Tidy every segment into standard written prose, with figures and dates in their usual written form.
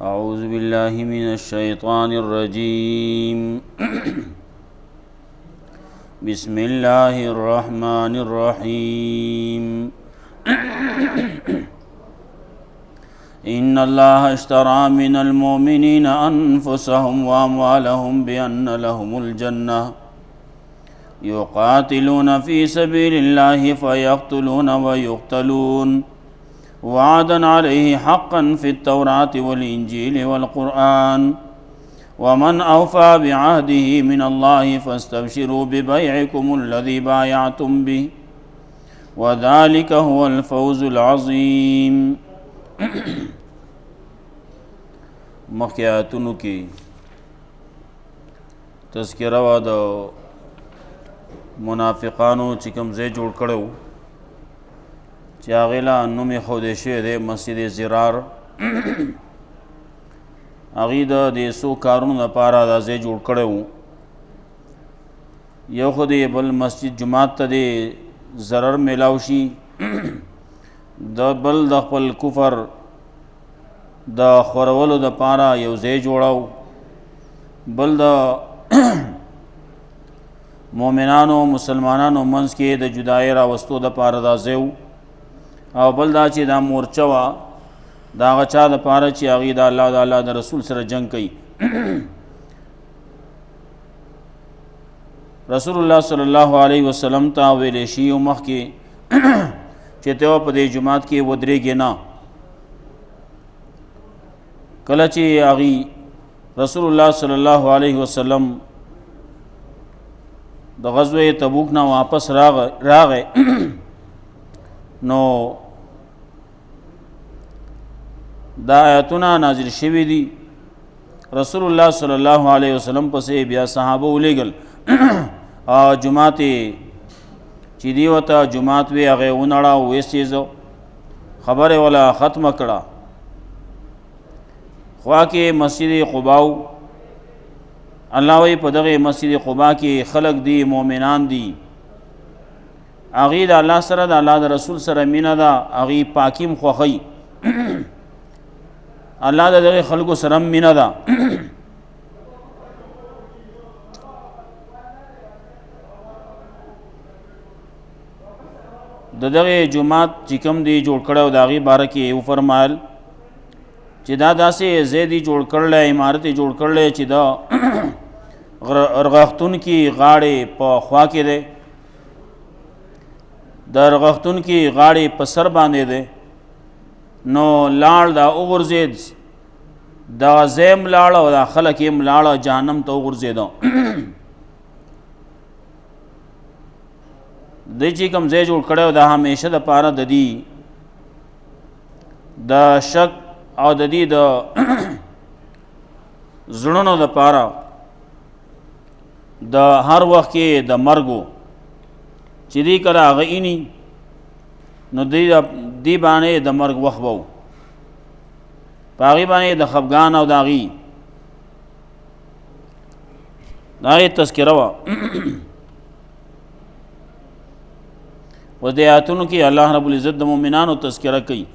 اعوذ باللہ من الشیطان الرجیم بسم اللہ الرحمن الرحیم ان اللہ اشترى من المؤمنین انفسهم واموالهم بأن لهم الجنہ يقاتلون في سبيل الله فيقتلون ويقتلون وعدا عليه حقا في التوراة والإنجيل والقرآن ومن أوفى بعهده من الله فاستبشروا ببيعكم الذي بايعتم به وذلك هو الفوز العظيم. مخیاتونو کی تذکرہ و د منافقانو چې کوم ځای جوړ کړی و چې هغې له نوم یې ښودی شوی دی مسجد زرار. هغې د دې څو کارونو لپاره دا ځای جوړ کړی و. یو خو د بل مسجد جماعت ته د ضرر میلاو شي، د بل د خپل کفر د خورولو دپاره یو ځای جوړاو، بل د مومنانو مسلمانانو منځ کې د جدایۍ راوستو دپاره دا ځای و، او بل دا چې دا مورچه وه د هغه چا دپاره چې هغې د الله د رسول سره جنګ کوي. رسول الله صلی الله علیه وسلم ته ویلی شي مخکې چې ته په دې جماعت کې ودرېږې نه. کله چې هغې رسول الله صلی الله علیه وسلم د غزوه تبوک نه واپس راغی نو دا آیاتونه نازل شوي دي. رسول الله صلی الله علیه وسلم پسې بیا صحابه ولیږل او جماعت چې دی ورته جماعت وی هغې ونړه ویسېزه، خبرې ولا ختمه کړه. خوا کې مسجد قبا و. الله وی په دغه مسجد قبا کې خلق دی، مؤمنان دي، هغې د الله سره د الله د رسول سره مینه ده، هغې پاکیم خوښوي، الله د دغه خلکو سره مینه ده. د دغه جماعت چې کوم دی جوړ کړی او د هغې باره کې وفرمایل چې دا داسې ځای دی جوړ کړلی، عمارت یې جوړ کړلی چې دا رغښتونکي غاړې په خوا کې دی، د رغښتونکي غاړې په سر باندې دی. نو لاړ دا وغورځېد، دغه ځای هم لاړه او دا خلک یې هم لاړه جهنم ته وغورځېده. دی چې کوم ځای جوړ کړی و دا همیشه دپاره د دې د شک او د دې د زړونو دپاره د هر وخت کې د مرګو چې دی کله هغه اینی نو دی باندې د مرګ وخت به و، په هغې باندې د خفګان او د هغې تذکره وه. اوس د آیاتونو کې الله رب العزت د مؤمنانو تذکره کوي.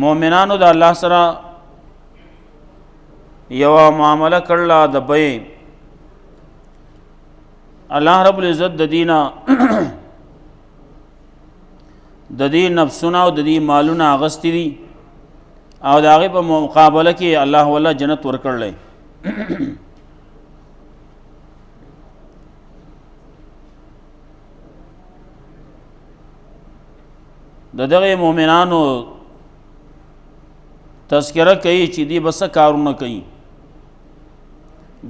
مؤمنانو د الله سره یوه معامله کړله د بیع. الله رب العزت د دې نه د دې نفسونه او د دې مالونه اخیستي دي او د هغې په مقابله کې الله والله جنت ورکړلی. د دغه مؤمنانو تذکره کوي چې دی بس کارونه کوي،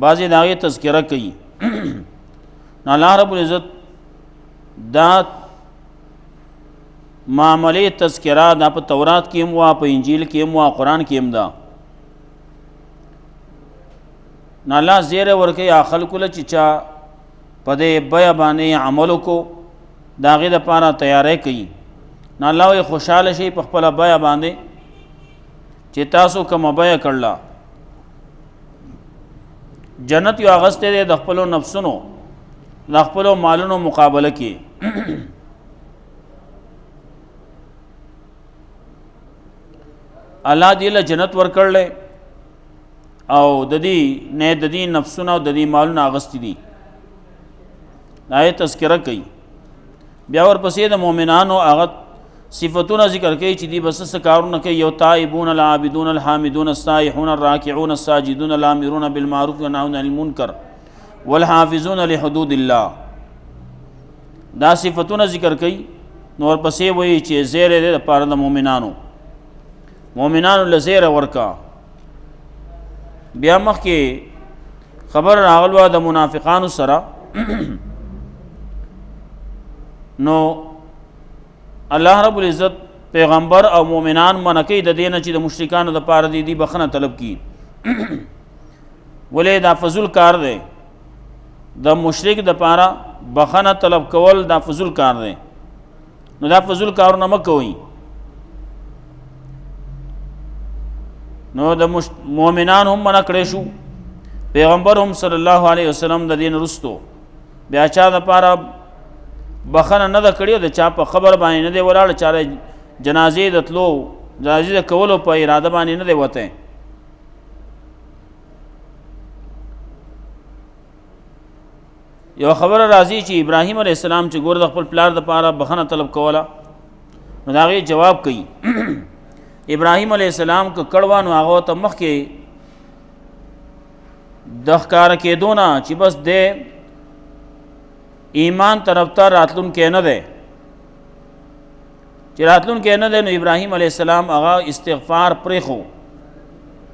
بعضې د هغې تذکره کوي. نو الله رب العزت دا معاملې تذکره دا په تورات کې هم وه، په انجیل کې هم وه، قرآن کې هم ده. نو الله زیری ورکوي هغه خلکو له چې چا په دې بیه باندې عمل وکړو د هغې دپاره تیاری کوي. نو الله وایي خوشحاله شئ په خپله بیه باندې چې تاسو کومه بیه کړله. جنت یو اغستی دی د خپلو نفسونو د خپلو مالونو مقابله کې. الله دې له جنت ورکړلې او د دې نه د دې نفسونه او د دې مالونه اغستې دي. آیت تذکرہ کوي. بیا ورپسې د مؤمنانو هغه صفتونه ذکر کوي چې دی بس څه کارونه کوي. یو تائبون العابدون الحامدون السائحون الراکعون الساجدون الامرون بالمعروف والنهون عن المنکر والحافظون لحدود الله. دا صفتونه ذکر کوي. نو ورپسې وایي چې زیره دی دپاره د مؤمنانو له زیره ورکا. بیا مخکې خبر راغلوه د منافقانو سره نو الله رب العزت پیغمبر او مؤمنان منع کوي د دې نه چې د مشرکانو دپاره دی بخښنه طلب کړي. ولې دا فضول کار دی. د مشرک دپاره بخښنه طلب کول دا فضول کار دی. نو دا فضول کارونه مه کوئ. نو د مؤمنان هم منع کړی شو. پیغمبر هم صلی الله علیه وسلم د دین رستو بیا چا دپاره بخښنه نه ده کړې. د چا په خبر باندې نه دی ولاړ. چا جنازې د تلو جنازې د کولو په اراده باندې نه دی وتی. یو خبره راځي چې ابراهیم علیه السلام چې ګور د خپل پلار دپاره بخښنه طلب کوله نو د هغې جواب کوي. ابراهیم علیه السلام که کړوه نو هغه ته مخکې د ښکاره کېدو نه چې بس دی ایمان طرف ته راتلونکی نه دی چې راتلونکی نه دی نو ابراهیم علیه السلام هغه استغفار پرېښو.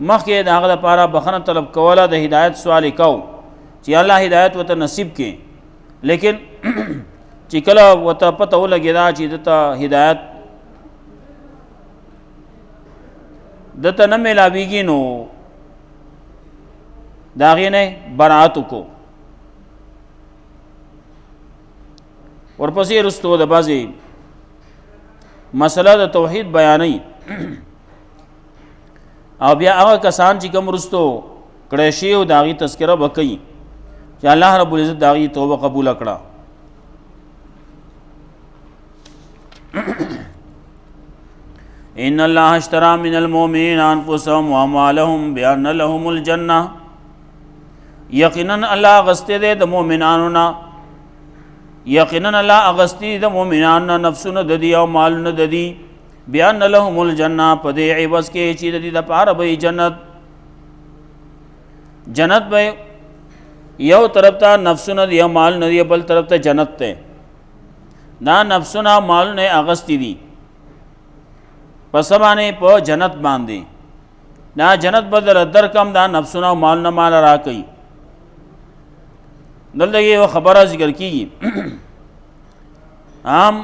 مخکې د هغه دپاره بخښنه طلب کوله د هدایت سوال یې کو چې الله هدایت ورته نصیب کړي. لیکن چې کله ورته پته ولګېده چې دته هدایت دته نه میلاویږي نو د هغې نه براعت وکړو. ورپسې رستو د بعضې مسله د توحید بیانوي او بیا هغه کسان چې کوم رستو کړی شي او د هغې تذکره به کوي چې الله رب العزت د هغې توبه قبوله کړه. ان الله اشترى من المؤمنین انفسهم واموالهم بان لهم الجنه. یقینا الله اغستی دی د مؤمنانو نه یقینا الله اغستی د مؤمنانو نه نفسونه د دي او مالونه د دي. بان لهم الجنه په دې عوض کې چې د دې دپاره به جنت به یو طرف ته نفسونه دي او مالونه دي بل طرف ته جنت ته. دا نفسونه او مالونه اغستی دي پس باندې په جنت باندې. دا جنت بدل درکم دا نفسونه او مالونه مال را کوي. دلته یو خبره ذکر کیږي عام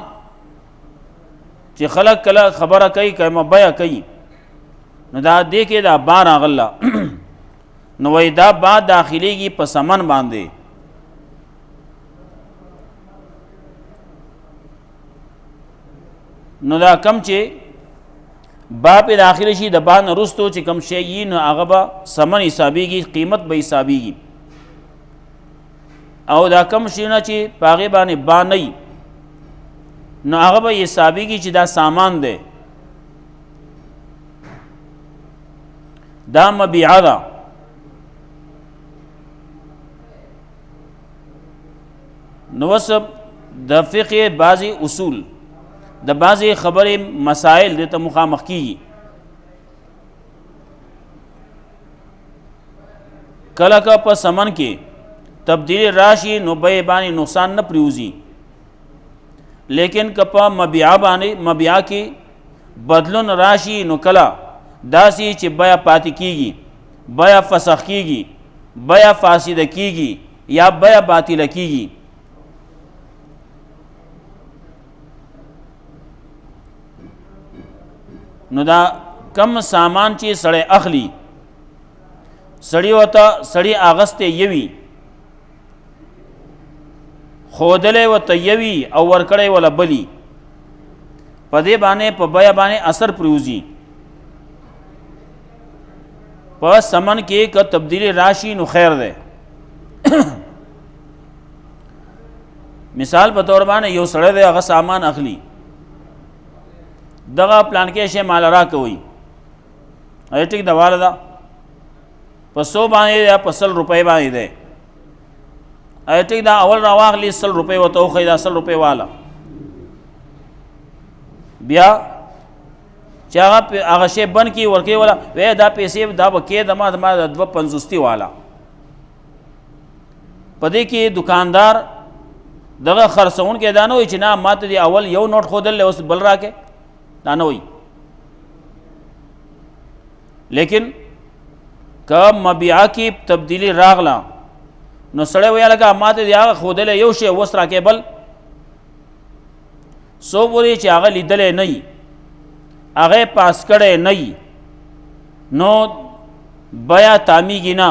چې خلق کله خبره کوي کله بیه کوي نو دا دې کې دا بار اغلا نو وای دا با داخليږي په سمن باندې. نو دا کم چې با په داخلي شي د با نه رستو چې کم شي نو هغه به سمن حسابيږي قیمت به حسابيږي او دا کم شي نه چې پاغه باندې با نه نو هغه به حسابيږي چې دا سامان دی دا مبيعه ده. نو وسب د فقه بعضی اصول د بعضی خبرې مسائل د ته مخامخ کیږي. کله که په سمن کې تبدیلی راشي نو بیع باندې نقصان نه پریوزي. لیکن که په مبیع باندې مبیع کې بدلون راشي نو کله داسې چې بیع پاتې کیږي بیع فسخ کیږي بیع فاسده کیږي یا بیع باطله کیږي. نو دا کم سامان چې سړی اخلي سړی وته سړی اغسته یوي خودلې وته یوي او ورکړې ولا بلی په دې باندې په بیا باندې اثر پروزي. په سمن کې ک تبدیلی راشي نو خیر ده. مثال په تور باندې یو سړی دی هغه سامان اخلي دغه پلان کې شی مال را کوي ټیک دا والا دا په 100 باندې یا په 100 روپۍ باندې دی ټیک دا اول راواخلي 100 روپۍ ورته وښیي دا 100 روپۍ والا بیا چې هغه شی بند کړي ورکوي والا وی دا پیسې دا به کې دما د 250 والا په دې کې دکاندار دغه خرڅونکی دا نه وایي چې نه ما ته دې اول یو نوټ ښودلی اوس بل راکې دا نه وایي لیکن که مبیعه کې تبدیلی راغله نو سړی ویه لکه ما ته دې هغه ښودلی یو شی اوس راکې بل څو پورې چې هغه لیدلی نه وي هغه پاس کړی نه وي نو بیا تامیږي نه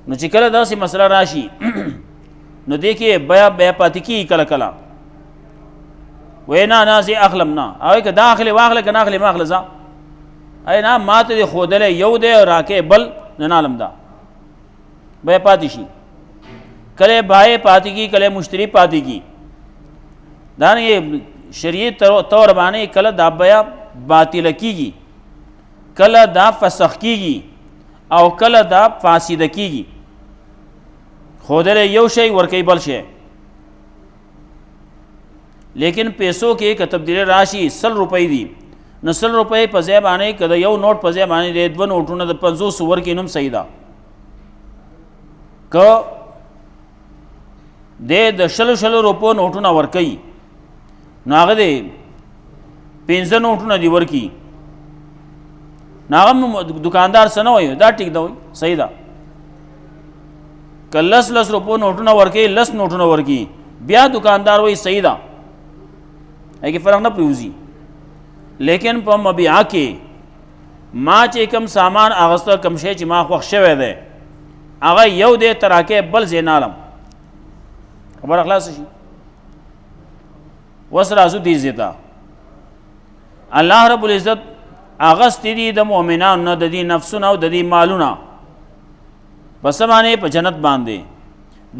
نو چې کله داسې مسله راشي نو دې کې بیا پاتې کېږي کله کله وی نه زه اخلم نه هغوی که دا اخلې واخله که نه اخلې ما اخله ځه نه ما ته دې ښودلی یو دی راکې بل نه نالم دا بیا پاتې شي کله بای پاتې کېږي کله مشتری پاتې کېږي دارنګې شریعت طور باندې کله دا بیا باطله کېږي کله دا فسخ کېږي او کله دا فاسده کېږي ښودلی یو شی ورکوي بل شی لیکن پیسو کې که تبدیلی راشي 100 روپۍ دي نو 100 روپۍ په ځای باندې که د یو نوټ په ځای باندې د 2 نوټونه د 50 ورکړي نو هم صحیح ده که د 100 روپو نوټونه ورکوي نو هغه د 15 نوټونه دي ورکړي نو هغه دکاندار څه نه وایي دا ټیک ده وایي صحیح ده که 10 روپو نوټونه ورکوي 10 نوټونه ورکړي بیا دکاندار وایي صحیح ده هغې فرق نه پرېوځي لیکن په مبیعه کې ما چې کوم سامان اغسته کوم شی چې ما خوښ شوی دی هغه یو دی ته راکې بل ځای نه الم خبره خلاصه شي اوس راځو دې ځای ته الله رب العزت اغستې دي د مؤمنانو نه د دې نفسونه او د دې مالونه په څه باندې په جنت باندې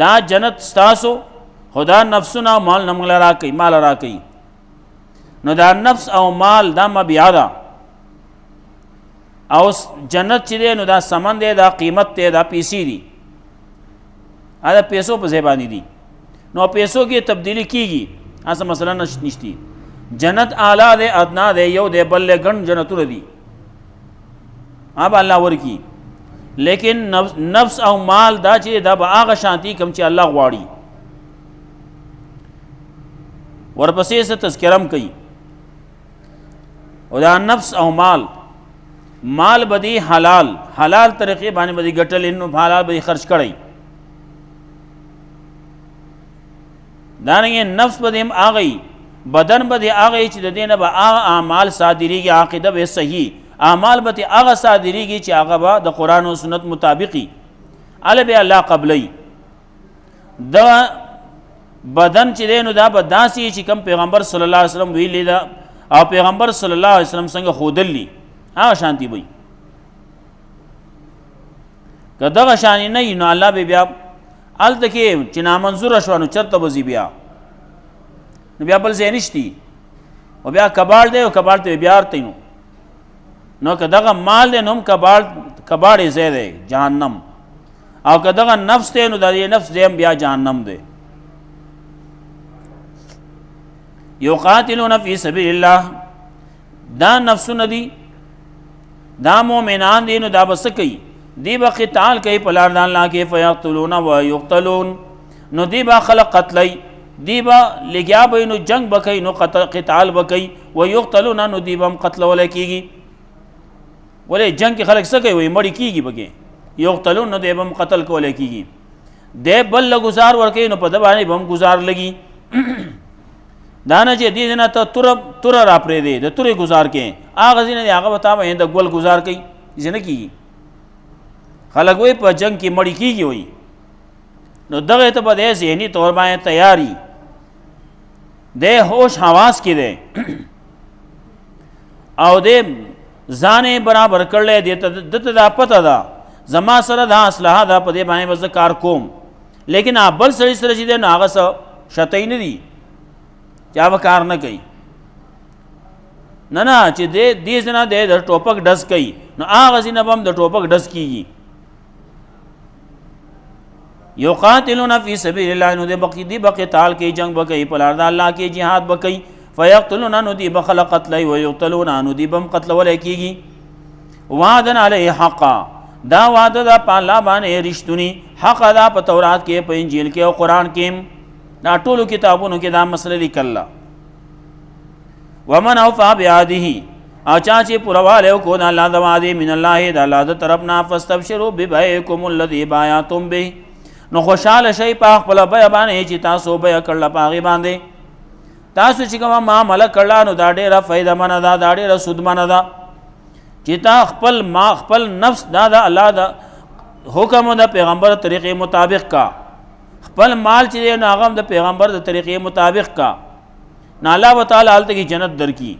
دا جنت ستاسو خدا نفسونه او مال نه موږ له راکوي مال راکوي نو دا نفس او مال دا مبیعه ده او جنت چې دی نو دا ثمن دی دا قیمت دی دا پیسې دي دا پیسو په ځای باندې دي نو پیسو کې تبدیلی کېږي هسه مثلا نشتی جنت اعلی دی ادنا دی یو دی بل ګڼ جنتونه دي اب الله ورکی لیکن نفس او مال دا چې دا به هغه شانتي کوم چې الله غواړي ورپسې څه تذکرم کوي او دا نفس او مال بدی حلال طریقې باندې بدی ګټل نو حلال بدی خرج کړی دانګې نفس بدی هم آغی بدن بدی آغی چې د دینه به اعمال صادریږي عاقبت به صحیح اعمال به هغه صادریږي چې هغه به د قرآن او سنت مطابقي ال به الله قبلی د بدن چې دی نو دا به داسې چې کوم پیغمبر صلی الله علیه وسلم ویلی دا او پیغمبر صلی الله علیه وسلم څنګه ښودلی هغه شانتي وي که دغه شانې نه وي نو الله به بیا هلته کې چې نامنظوره شوه نو چېرته به ځي بیا نو بیا بل ځای نشتی او بیا کباړ دی او کباړ ته بیا ارتی نو که دغه مال دی نو هم کباړ یې ځای دی جهنم او که دغه نفس دی نو د دې نفس دی هم بیا جهنم دی یقاتلون فی سبیل الله دا نفسونه دي دا مؤمنان دي نو دا به څه کوي دی به قتال کوي په لار د الله کې فیقتلون و یقتلون نو دی به خلق قتلی دی به لګیا به نو جنگ به کوي نو قتال به کوي و یقتلون نو دی به هم قتلولی کېږي ولې جنگ کې خلک څه کوي وایي مړي کېږي پکې یقتلون نو دی به هم قتل کولی کېږي دی بل له ګزار ورکوي نو په ده باندې به هم ګزار لګي دا نه چې دې نه ته توره را پرېږدې د تورې ګزار کې هغه ځینې دی هغه به تا باندې د ګل ګزار کوي داسې نه کېږي خلک وایي په جنگ کې مړي کېږي وایي نو دغه ته به دی ذهني طور باندې تیاری دی هوش حواس کې دی او دی ځان برابر کړلی دی دته دا پته ده زما سره دا اسلحه ده په دې باندې به زه کار کوم لیکن بل سړي سره چې دی نو هغه څه شتی نه دي چا به کار نه کوي نه چې دې ځنه د ټوپک ډز کوي نو هغه ځنه به هم د ټوپک ډز کیږي. یقاتلون فی سبیل الله، نو دی بقتال کوي، جنگ به کوي په لار د الله کې، جهاد به کوي. فیقتلون، نو دی به خلق قتلوي، ویقتلون، نو دی به هم قتلولی کېږي. وعدا علیه حقا، دا وعده ده په الله باندې رښتونی، حق ده په تورات کې، په انجیل کې او قرآن کې، دا ټولو کتابونو کې دا مسله لیکله. ومن اوفا بعهده، او چا چې پوروالی وکړو د الله د وعدې، من الله، د الله د طرف نه، فاستبشروا ببیعکم الذي بایعتم به، نو خوشحاله شئ په خپله بیه باندې چې تاسو بیه کړله په هغې باندې. تاسو چې کومه معامله کړله نو دا ډېره فایدهمنه ده، دا ډېره سودمنه ده چې تا خپل نفس دا د الله د حکم د پیغمبر طریقې مطابق کا، خپل مال چې دی نو هغه د پیغمبر د طریقې مطابق کا، نو الله تعالی هلته کې جنت درکړي.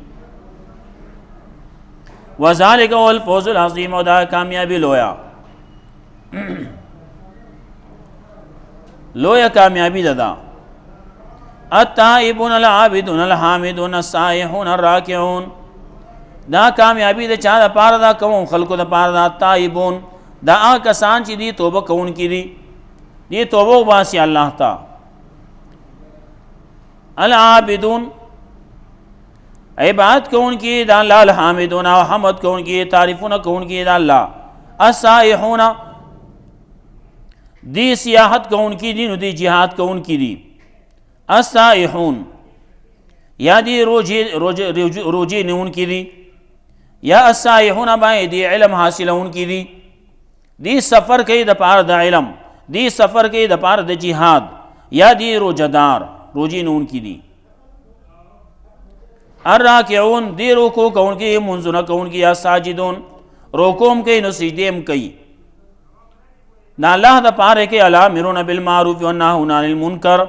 وذلک هو الفوز العظیم، او دا کامیابی لویا لویا کامیابی ده. التائبون العابدون الحامدون السائحون الراکعون، دا کامیابی د چا د پاره دا کوم خلکو د پاره دا. تائبون دا هغه کسان چې دی توبه کوونکي دي، دی توبه وباسي الله ته. العابدون عبادت کوونکي د الله، الحامدون او حمد کوونکي، تعریفونه کوونکي د الله. السائحون دی سیاحت کوونکي دي، نو دی جهاد کوونکي دي. السائحون یا دی روجی نیونکي دي، یا السائحون باندې دی علم حاصلونکي دي، دی سفر کوي د پاره د علم، دی سفر کوي د پاره د جهاد، یا دی روجدار روجی نیونکي دي. الراکعون دی رکوع کوونکي، منځونه کوونکي. یا ساجدون رکوع کوي نو سجدې هم کوي. دا الله د پاره کې الامرون بالمعروف والنهون عن المنکر،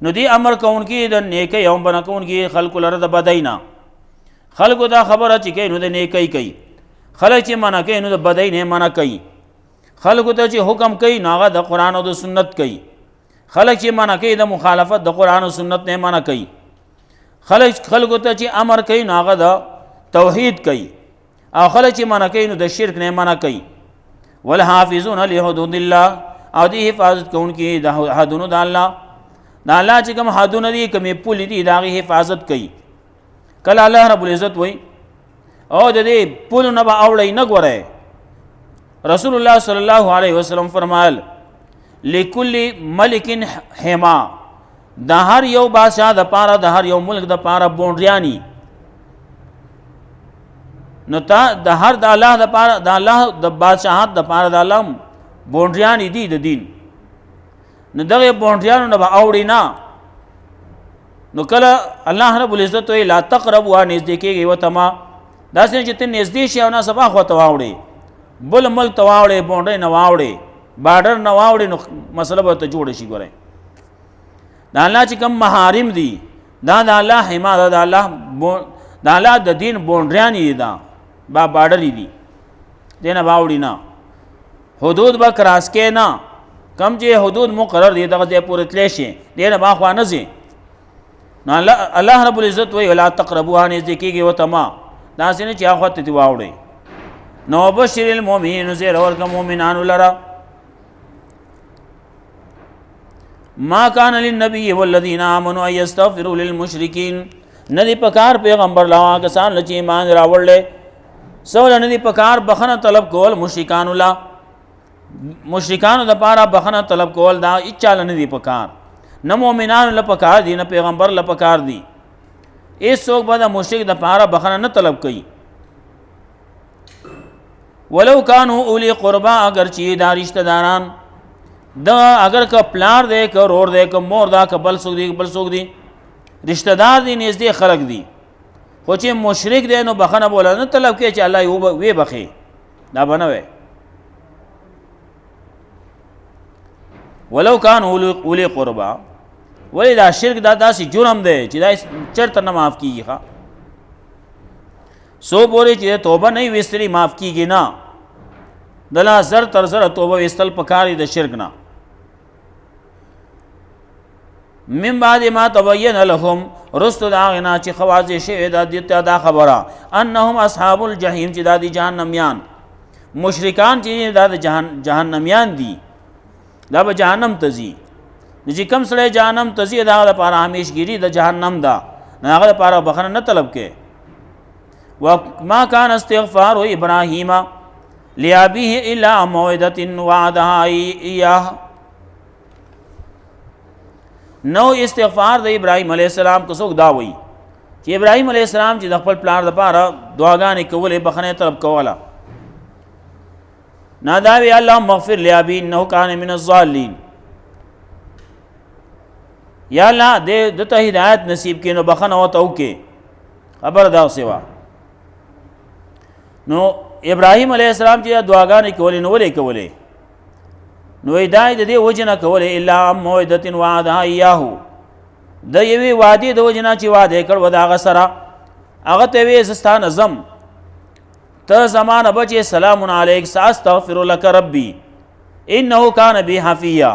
نو دی امر کوونکي د نیکۍ او منع کوونکي خلکو لره د بدۍ نه. خلکو دا خبره چې کوي نو د نیکۍ کوي، خلک چې منع کوي نو د بدۍ نه منع کوي. خلکو ته چې حکم کوي نو هغه د قرآن او د سنت کوي، خلک چې منع کوي د مخالفت د قرآن او سنت نه منع کوي. خلکو ته چې امر کوي نو هغه د توحید کوي، او خلک چې منع کوي نو د شرک نه منع کوي. والحافظون لحدود الله، او دی حفاظت کوونکي د حدونو د الله. د الله چې کوم حدونه دي، کومې پولې دي، د هغې حفاظت کوي. کله الله رب العزت وایي او د دې پولو نه به اوړئ نه ګورئ. رسول الله صلی الله علیه وسلم فرمایل لکل ملک حما، د هر یو بادشاہ د پاره، د هر یو ملک د پاره بونډریانی. نو تا د هر د الله د پاره، د الله د بادشاہت د پاره د الله بونډریانی دي د دین، نو دغه بونډریانو نه به اوړي نه. نو کله الله رب العزت وی لا تقربوا، نږدې کېږئ ورته ما، داسې چې ته نږدې شي او ناڅاپه خوا ته واوړې، بل ملک ته واوړې، بونډۍ نه واوړې، بارډر نه واوړې، نو مسله به ورته جوړه شي. ګورئ د الله چې کوم محارم دي، دا د الله حما ده، د الله د دین بونډریانې دي، دا بارډرې دي، دې نه به اوړي نه. حدود به کراس کې نه، کم چې حدود مقرر دي دغه ځای پورې تللی شي، دې نه به خوا نه ځي. نو الله رب العزت وی ولا تقربوها، نږدې کېږئ ورته ما، داسې نه چې هغه خوا ته دې واوړئ. نو بشر المؤمنین، زیر ورکړه مؤمنانو لره. ما کان للنبی والذین آمنوا ان یستغفروا للمشرکین، ندی پکار پیغمبر لا کسان چې ایمان راوړل، سوال ندی پکار بخنه طلب کول مشرکان لا، مشرکانو د پاره بخنه طلب کول دا اچاله ندی پکار، نه مؤمنانو له پکار دي، نه پیغمبر له پکار دي. ایس څوک به د مشرک د پاره بخنه نه طلب کوي. ولو کانوا اولی قربا، اگر چې دا رشتہ داران دا، اگر که پلار دی، که رور دی، که مور دا، که بل څوک دی، بل څوک دی، رشتہ دار دی، نږدې خلق دی، خو چې مشرک دی نو بخنه بوله نه طلب کوي چې الله یې وی بخي، دا به نه وی. ولو کانوا اولی قربا، ولی دا شرک دا داسې جرم دی چې دا چرته نه معاف کیږي. ښه سو پورې چې توبه نه ویستلی معاف کیږي نه، دلا زر تر زر توبه ویستل پکار دی د شرک نه. من بعد ما تبین لهم رستو دا غنا چې خوازې شوی دا دیتا دا خبره انهم اصحاب الجحیم چې دا دی جهنميان مشرکان چې دا جهنميان دي دا به جهنم ته ځي چې کوم سړی جهنم ته ځي دا لپاره همیشګيري د جهنم ده هغه لپاره بخنه نه طلب کې وما كان استغفار ابراهيم لأبيه الا موعدة وعدها اياه نو استغفار د ابراهيم عليه السلام کو څوک دا وایي چې ابراهيم عليه السلام چې د خپل پلار لپاره دعاګانې کولې بخنه طلب کوله ناداوی اللهم مغفر لأبي انه كان من الضالين یا الله دې دته هدایت نصیب کینو بخنه وته وکي خبر دا سیوا نو ابراهيم عليه السلام چې دعاګانې کولې نو ولې کولې نو هدایت دې وجنه کولې الا موعدة وعدها اياه د یوې وعده د وجنه چې وعده کړ و دا غسره هغه ته وې زستان زم ته زمانه بچي سلام علیک استغفر لك ربي انه كان بي حفيا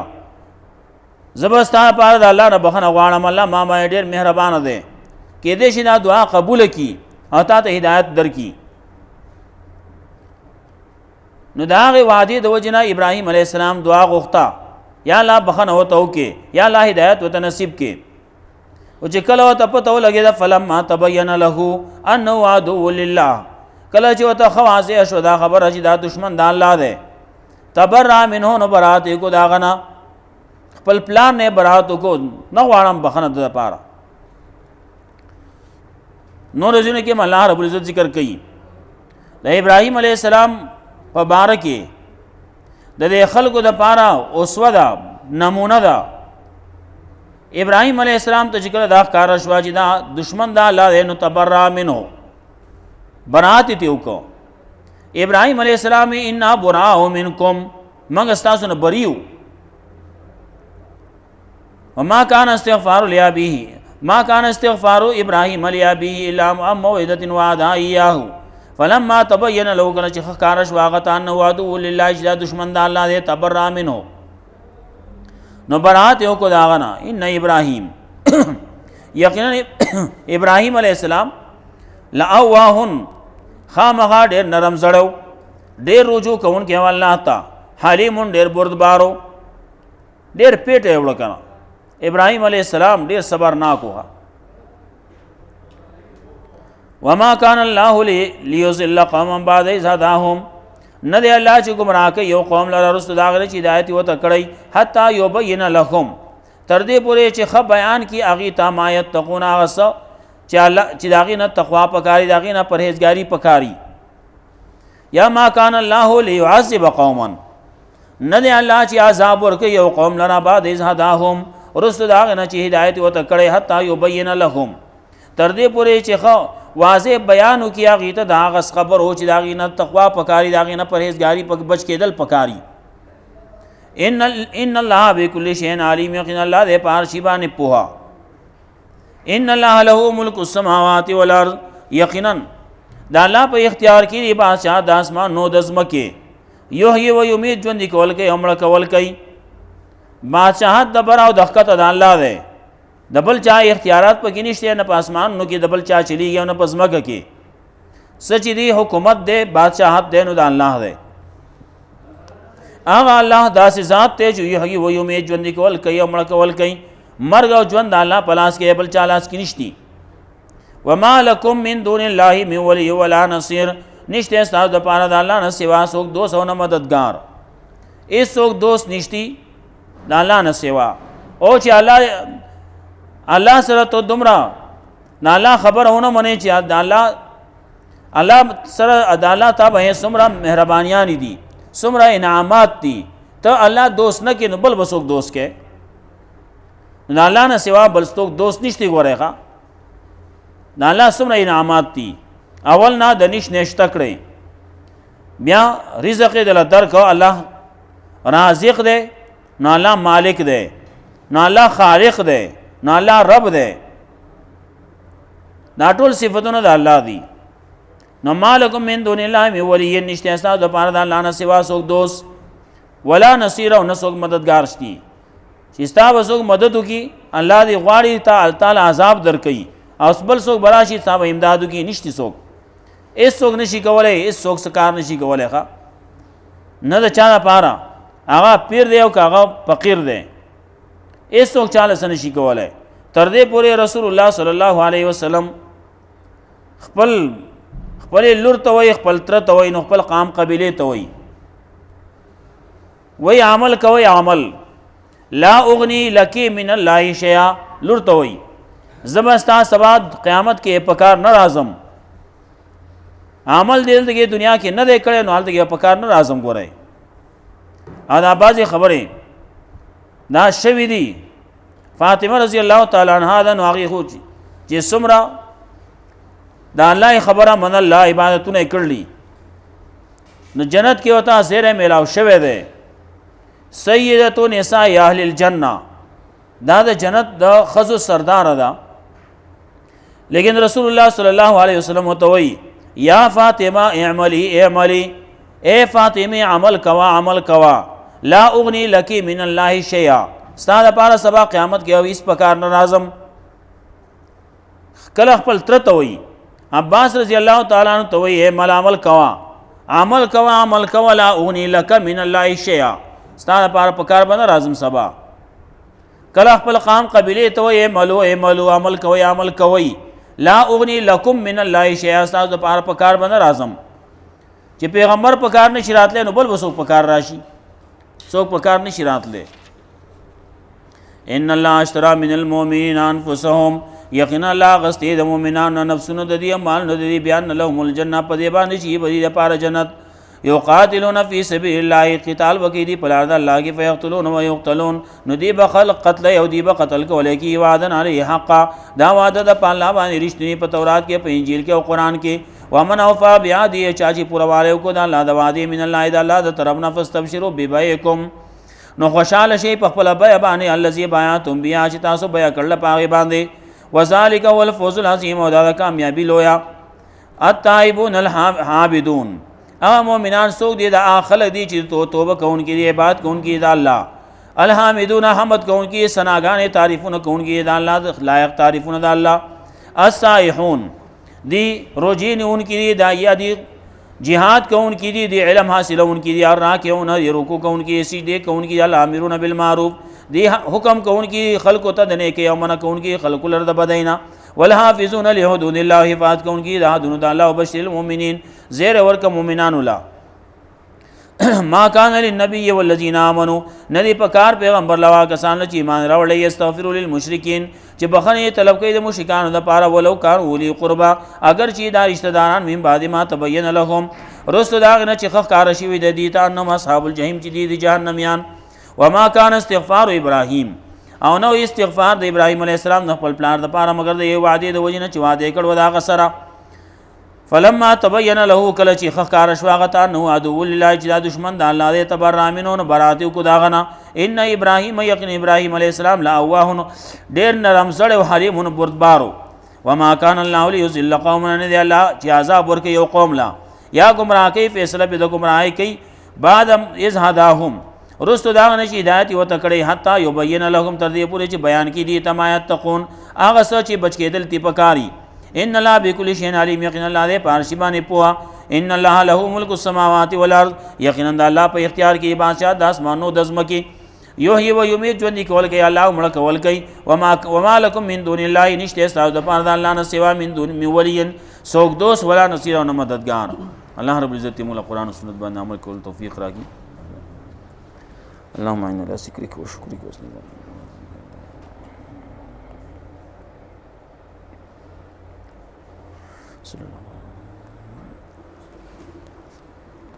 زبستا پاره د الله نه بخنه غواړم الله ما ډېر مهربان دی کې دې شي دا دعا قبول کی او ته هدایت درکې نو دا غي وعده د وجنه ابراهيم عليه السلام دعا غوښتا یا الله بخنه وته وکي یا الله هدایت وته نصیب کې او چې کله وته پته ولګي دا فلما تبين له انه عدو لله کله چې وته خوازه شو دا خبره چې دا دشمن د الله دی تبرأ منه نو برات کو دا غنا خپل پلان نه برات کو نه غواړم بخنه د پاره نور ځینې کې الله رب العزت ذکر کوي د ابراهيم عليه السلام په باره کې د دې خلکو د پاره اوسوه ده نمونه ده ابراهيم عليه السلام ته چې کله دا ښکاره شوه چې دا دشمن د الله دی نو تبرأ منه برات تیو کو ابراهيم عليه السلام انا براء منكم مګ استاسو نه بریو وما كان استغفار لأبيه ما كان استغفار ابراهيم لأبيه الا موعدة وعدها اياه فلما تبين له کله چې ښکارش واغتا انه عدو لله چې دشمن د الله دی تبرأ منه نو برات یو کو داغنا ان ابراهيم یقینا ابراهيم عليه السلام لأواهن خامغا ډېر نرم زړو ډېر رجوع کوونکی الله ته حلیم ډېر بردبارو ډېر پیټ یې وړ کنه ابراهيم عليه السلام ډېر صبرناک و وما كان الله ليضل قوما بعد إذ هداهم نه دی الله چې گمراه کوي یو قوم لره رسول داغره چې هدایت وته کړی حتا يبين لهم تر دې پورې چې خ بیان کی اغي تامایت تقون غس چې الله چې داغې نه تقوا پکاري داغې نه پرهیزګاری پکاري یا ما كان الله ليعذب قوما نه دی الله چې عذاب ورکوي یو قوم لره بعد إذ هداهم رسول داغه نه چې هدایت وته کړی حتا يبين لهم تر دې پورې چې خ واضح بیانو کیا غیته دا غس خبر هو چې داغې نه تقوا پکاري داغې نه پرهیزګاری پک بچ کېدل پکاري ان الله بكل شيء عليم یقینا الله دې پار شی باندې پوها ان الله له ملک السماوات والارض یقینا دا الله په اختیار کې دی بادشاہ د اسمان نو د زمکه یحیی و یمیت ژوند کول کوي امر کول کوي بادشاہت د بر او د حقیقت د الله دی د بل چا اختیارات پکې نشته نه په اسمان نو کې د بل چا چلیږي او نه په زمکه کې سچ دی حکومت دی بادشاہت دی نو د الله دی هغه الله داسې ذات ته چې یحیی و یمیت ژوند کول کوي امر کول کوي مرګ او ژوند الله پلاس کې بل چا لاس کې نشتی وما لكم من دون الله من ولي ولا نصير نشته تاسو د پاره د الله نه سوا څوک دوست او نه مددگار هیڅ څوک دوست نشتی د الله نه سوا او چې الله سره ته دومره نه الله خبرونه منې چې الله سره عدالت به څومره مهربانيان دي څومره انعامات دي ته الله دوست نه کې نو بل بسوک دوست کې نه الله نه سوا بل څوک دوست نشتی ګورې ښا نه الله څومره انعامات دي اول نه د نشته کړی بیا رزق دې درک الله رازق دی نو الله مالک دی نو الله خالق دی نو الله رب دی دا ټول صفاتونه د الله دي نو مالکم من دون الله می ولی نشته اساس د پاره د الله نه سوا څوک دوست ولا نصير او نه څوک مددگار شتي چې ستا به څوک مدد وکي الله دې غواړي تعالی عذاب درکوي او بل څوک براشي تا به امدادو کې نشتی څوک هېڅ څوک نشي کولی هېڅ څوک څه کار نشي کولی ښه نه د چا لپاره هغه پیر دی او که هغه فقیر دی هېڅ څوک چاله څه نشي کولی تر دې پورې رسول الله صلی الله علیه وسلم خپلې لور ته وایي خپل تره ته وایي نو خپل قام قبیلې ته وایي وایي عمل کوئ عمل لا اغنی لکی من الله شیئا لور ته وایي زه به ستا سبا قیامت کې په کار نه راځم عمل دې دلته دنیا کې نه دی کړی نو هلته کې په کار نه راځم ګورئ او دا بعضې خبرې دا شوي دي فاطمه رضی الله تعالی عنها ده نو هغې خو چې څومره د الله خبره من الله عبادتونه یې کړلي نو جنت کې ورته زیری میلاو شوی دی سیدة نساء اهل الجنه دا د جنت د ښځو سرداره ده لیکن رسول الله صلی الله علیه وسلم ورته وایي یا فاطمه اعملی اے فاطمه عمل کوا عمل کوا لا اغنی لکی من الله شیئا ستا دپاره سبا قیامت کې او هېڅ په کار نه راځم کله خپل تره ته وایي عباس رضی الله تعالی عنہ ته وایي عمل عمل کوا عمل کوا عمل کوا لا اغنی لک من الله شیئا ستا دپاره په کار به نه راځم سبا کله خپل قام قبیلې ته وایي اعملو عمل کوئ عمل کوئ لا اغنی لکم من الله شیئا ستاسو دپاره په کار به نه راځم چې پیغمبر په کار نشي راتلی نو بل به څوک په کار راشي څوک په کار نشي راتلی ان الله اشترى من المؤمنین انفسهم یقینا الله غستی د مؤمنانو نفسونو د دې مالونو د دې بیان لهم الجنه په دې باندې چې به دې دپاره جنت یقاتلون فی سبیل الله قتال وکړي دي په لار د الله کې فیقتلون ویقتلون نو دی به خلق قتل او دی به قتل کولی کي وعدا علیه حقا دا وعده د په الله باندې رښتینی په تورات کې په انجیل کې او قرآن کې ومن اوفا بعهده چا چې پوروالی وکړو د الله د وعدې من الله د الله د طرف نه فاستبشروا ببیعکم نو خوشحاله شئ په خپله بیه باندې الذي بیعتم بها چې تاسو بیه کړله په هغې باندې وذلک هو الفوز العظیم او دا د کامیابي لویه التائبون الحامدون هغه مؤمنان څوک دي د هغه خلک دي چې توبه کوونکي دي عبادت کوونکي د الله الحامدون حمد کوونکي ثناګانې تعریفونه کوونکي د الله د لایق تعریفونه د الله السائحون دی روجې نیونکي دي داعیه دي جهاد کوونکي دي د علم حاصلونکي دي الراکعون دی رکوع کوونکي سجدې کوونکي الامرون بالمعروف دی حکم کوونکي خلکو ته د نیکۍ او منع کوونکي خلکو لره د بدۍ نه والحافظون لحدود الله حفاظت کوونکي د حدونو د الله وبشر المؤمنین زیر ورکه مؤمنانو لا ما کان للنبی والذین آمنوا ندی پکار پیغمبر لوا کسان چې ایمان راوړی استغفروا للمشرکین چې بخنه طلب کوي د مشرکانو د پاره ولو کار اولی قربا اگر چې دا رشتہ داران من بعد ما تبین لهم رسل داغ نه چې خخ کار شوی د دې ته انهم اصحاب الجحیم چې دي جهنميان وما كان استغفار ابراهیم او نو استغفار د ابراهیم علیه السلام د خپل پلار د پاره مگر د یو وعده د وجنه چې وعده کړو دا غسره فلما تبين له کله چې خکار شواغتا نو عدو لله چې دشمن د الله دې تبرأ منه براتو کو داغنا ان ابراهیم یقین ابراهیم علیه السلام لا اواه ډیر نرم سړی او حلیم بردبارو وما كان الله ليذل قوما ان الله چې عذاب ورکي یو قوم لا یا گمراه کوي فیصله به د گمراهی کوي بعد اذ هداهم رستو دا نشي ہدایت و تکړه حتا یبین لهم تر دې پورې چې بیان کی دي تمایت تقون هغه سوچ بچ کېدل تی پکاري ان الله بكل شيء عليم یقینا الله دې پارشي باندې پوها ان الله له ملک السماوات والارض یقینا الله په اختیار کې بادشاہ د اسمانو د زمکه یحیی و یمیت ژوند کول کوي الله مړ کول کوي وما لكم من دون الله نشته استاذ د پاره د الله نه سوا من دون ولین سوک دوست ولا نصير او مددگار الله رب العزت مولا قرآن و سنت باندې عمل کول توفیق راکړي اللهم انا على ذكرك وشكرك وحسن عبادتك صلى الله عليه وسلم